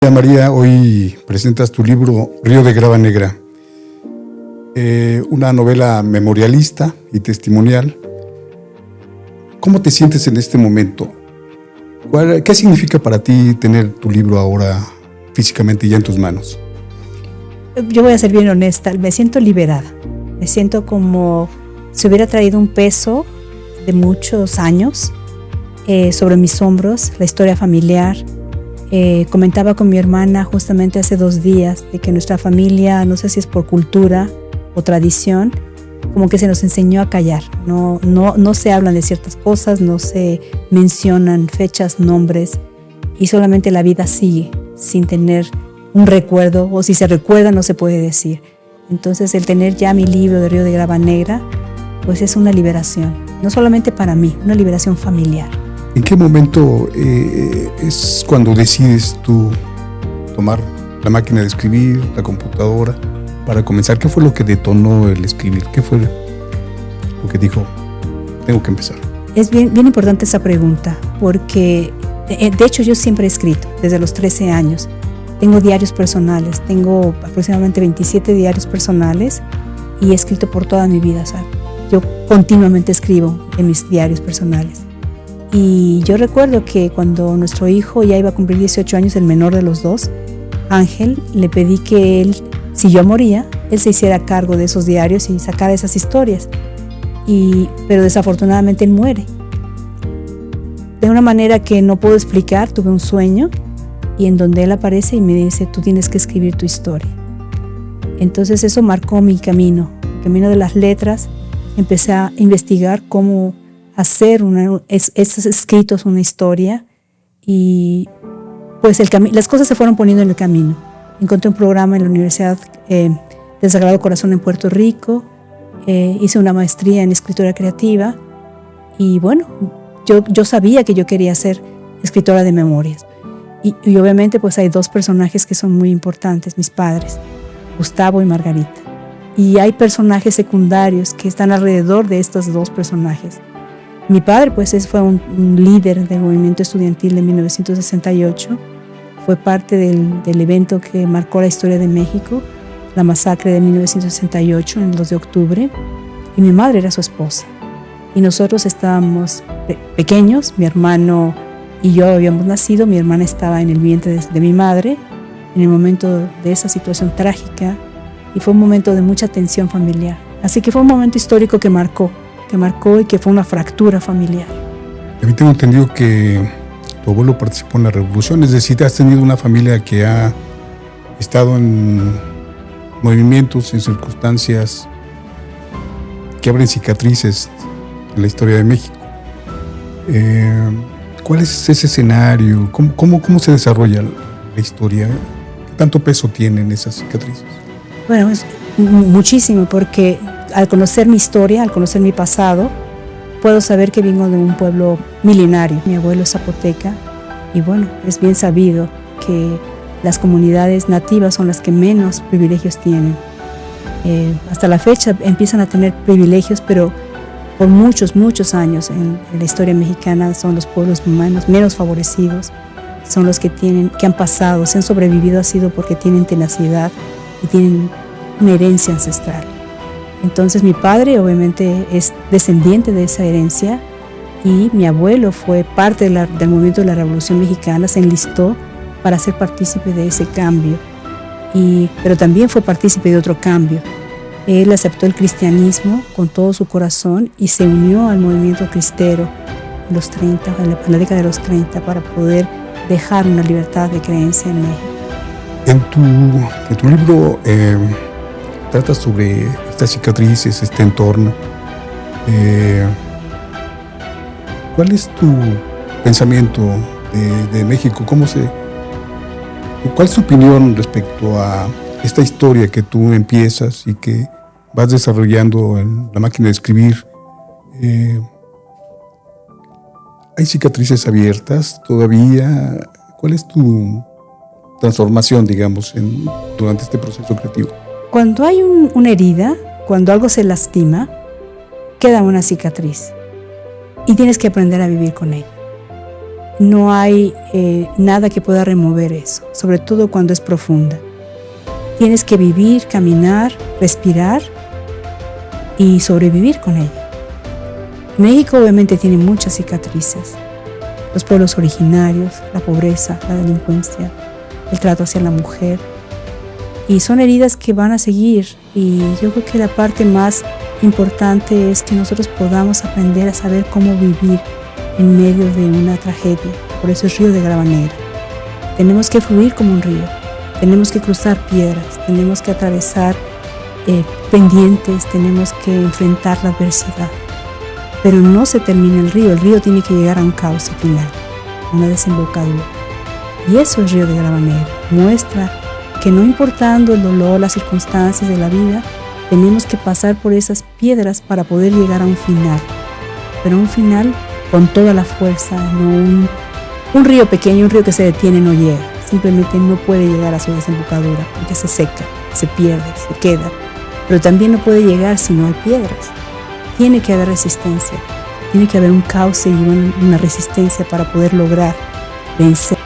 Querida María, hoy presentas tu libro Río de Grava Negra, una novela memorialista y testimonial. ¿Cómo te sientes en este momento? ¿Qué significa para ti tener tu libro ahora físicamente ya en tus manos? Yo voy a ser bien honesta, me siento liberada. Me siento como si hubiera traído un peso de muchos años sobre mis hombros, la historia familiar. Comentaba con mi hermana justamente hace 2 días de que nuestra familia, no sé si es por cultura o tradición, como que se nos enseñó a callar. No se hablan de ciertas cosas, no se mencionan fechas, nombres, y solamente la vida sigue sin tener un recuerdo, o si se recuerda no se puede decir. Entonces el tener ya mi libro de Río de Grava Negra, pues es una liberación, no solamente para mí, una liberación familiar. ¿En qué momento es cuando decides tú tomar la máquina de escribir, la computadora, para comenzar? ¿Qué fue lo que detonó el escribir? ¿Qué fue lo que dijo, tengo que empezar? Es bien importante esa pregunta, porque de hecho yo siempre he escrito, desde los 13 años. Tengo diarios personales, tengo aproximadamente 27 diarios personales y he escrito por toda mi vida. O sea, yo continuamente escribo en mis diarios personales. Y yo recuerdo que cuando nuestro hijo ya iba a cumplir 18 años, el menor de los dos, Ángel, le pedí que él, si yo moría, él se hiciera cargo de esos diarios y sacara esas historias. Pero desafortunadamente él muere. De una manera que no puedo explicar, tuve un sueño y en donde él aparece y me dice, tú tienes que escribir tu historia. Entonces eso marcó mi camino de las letras. Empecé a investigar cómo hacer esos escritos, una historia, y pues las cosas se fueron poniendo en el camino. Encontré un programa en la Universidad del Sagrado Corazón en Puerto Rico, hice una maestría en escritura creativa y bueno, yo sabía que yo quería ser escritora de memorias. Y obviamente pues hay 2 personajes que son muy importantes, mis padres, Gustavo y Margarita. Y hay personajes secundarios que están alrededor de estos 2 personajes. Mi padre pues fue un líder del movimiento estudiantil de 1968, fue parte del evento que marcó la historia de México, la masacre de 1968, en el 2 de octubre, y mi madre era su esposa. Y nosotros estábamos pequeños, mi hermano y yo habíamos nacido, mi hermana estaba en el vientre de mi madre, en el momento de esa situación trágica, y fue un momento de mucha tensión familiar. Así que fue un momento histórico que marcó y que fue una fractura familiar. También tengo entendido que tu abuelo participó en la revolución, es decir, has tenido una familia que ha estado en movimientos, en circunstancias que abren cicatrices en la historia de México. ¿Cuál es ese escenario? ¿Cómo se desarrolla la historia? ¿Qué tanto peso tienen esas cicatrices? Bueno, es muchísimo, porque al conocer mi historia, al conocer mi pasado, puedo saber que vengo de un pueblo milenario. Mi abuelo es zapoteca y bueno, es bien sabido que las comunidades nativas son las que menos privilegios tienen. Hasta la fecha empiezan a tener privilegios, pero por muchos años en la historia mexicana son los pueblos humanos menos favorecidos, son los que han pasado, se han sobrevivido, ha sido porque tienen tenacidad y tienen una herencia ancestral. Entonces mi padre obviamente es descendiente de esa herencia y mi abuelo fue parte del movimiento de la Revolución Mexicana, se enlistó para ser partícipe de ese cambio, pero también fue partícipe de otro cambio. Él aceptó el cristianismo con todo su corazón y se unió al movimiento cristero en la década de los 30 para poder dejar una libertad de creencia en México. En tu libro tratas sobre estas cicatrices, este entorno. ¿Cuál es tu pensamiento de México? ¿Cuál es tu opinión respecto a esta historia que tú empiezas y que vas desarrollando en la máquina de escribir? ¿Hay cicatrices abiertas todavía? ¿Cuál es tu transformación, digamos, durante este proceso creativo? Cuando hay una herida, cuando algo se lastima, queda una cicatriz y tienes que aprender a vivir con ella. no hay nada que pueda remover eso, sobre todo cuando es profunda. Tienes que vivir, caminar, respirar y sobrevivir con ella. México obviamente tiene muchas cicatrices. Los pueblos originarios, la pobreza, la delincuencia, el trato hacia la mujer. Y son heridas que van a seguir. Y yo creo que la parte más importante es que nosotros podamos aprender a saber cómo vivir en medio de una tragedia. Por eso es Río de Grabanera. Tenemos que fluir como un río. Tenemos que cruzar piedras. Tenemos que atravesar pendientes. Tenemos que enfrentar la adversidad. Pero no se termina el río tiene que llegar a un cauce final, a una desembocadura. Y eso es Río de Grabanera. Muestra que no importando el dolor, las circunstancias de la vida, tenemos que pasar por esas piedras para poder llegar a un final. Pero un final con toda la fuerza, no un río pequeño, un río que se detiene no llega. Simplemente no puede llegar a su desembocadura, porque se seca, se pierde, se queda. Pero también no puede llegar si no hay piedras. Tiene que haber resistencia, tiene que haber un cauce y una resistencia para poder lograr vencer.